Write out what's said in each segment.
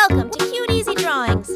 Welcome to Cute Easy Drawings.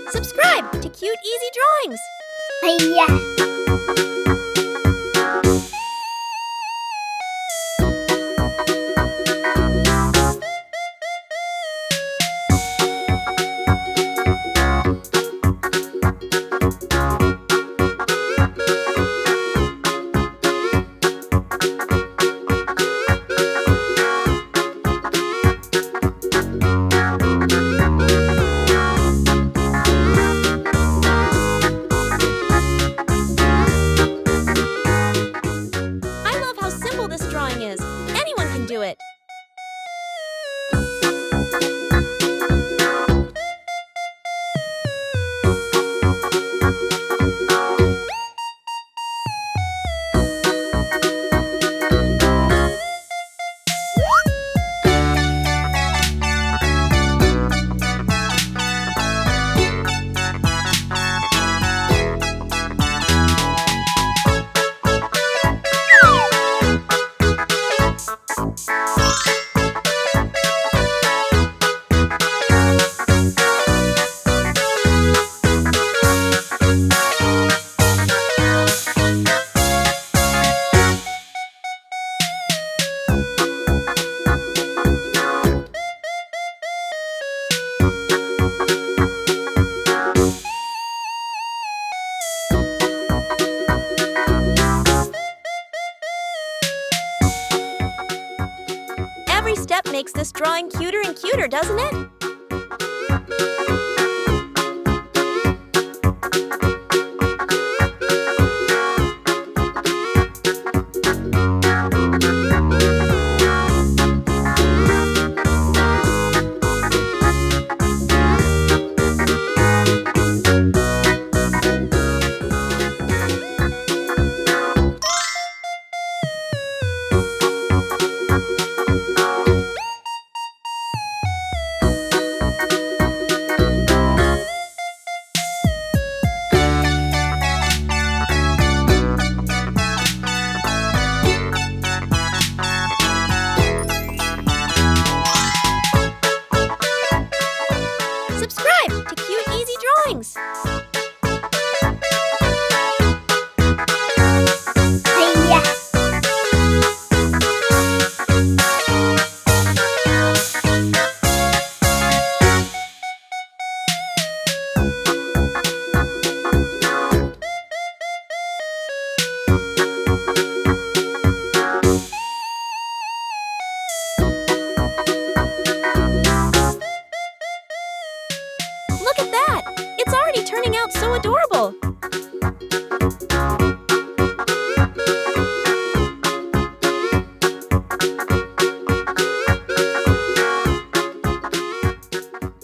Subscribe to Cute Easy Drawings. This drawing is. Anyone can do it. Every step makes this drawing cuter and cuter, doesn't it? Subscribe to Cute Easy Drawings. Look at that! It's already turning out so adorable!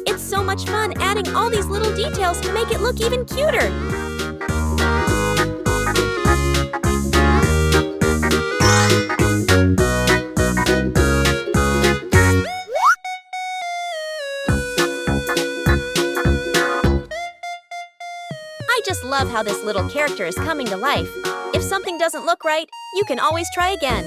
It's so much fun adding all these little details to make it look even cuter! I just love how this little character is coming to life. If something doesn't look right, you can always try again.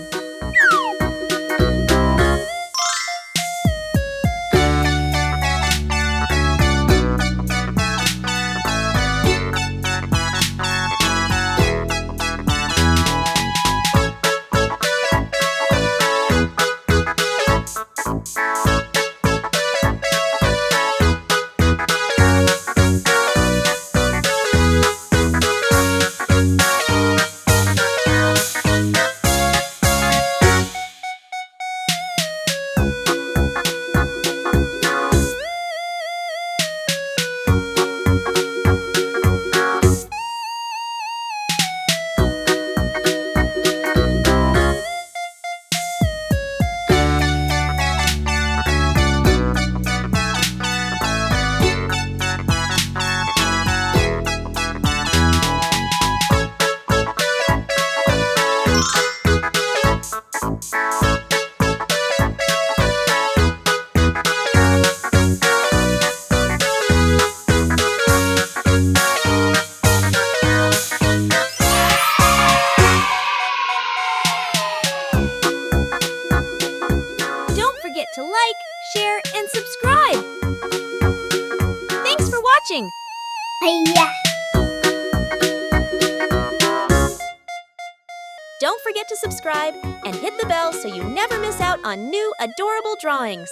share, and subscribe. Thanks for watching. Hiya. Don't forget to subscribe and hit the bell so you never miss out on new adorable drawings.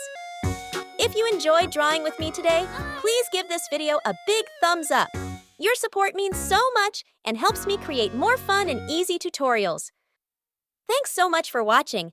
If you enjoyed drawing with me today, please give this video a big thumbs up. Your support means so much and helps me create more fun and easy tutorials. Thanks so much for watching,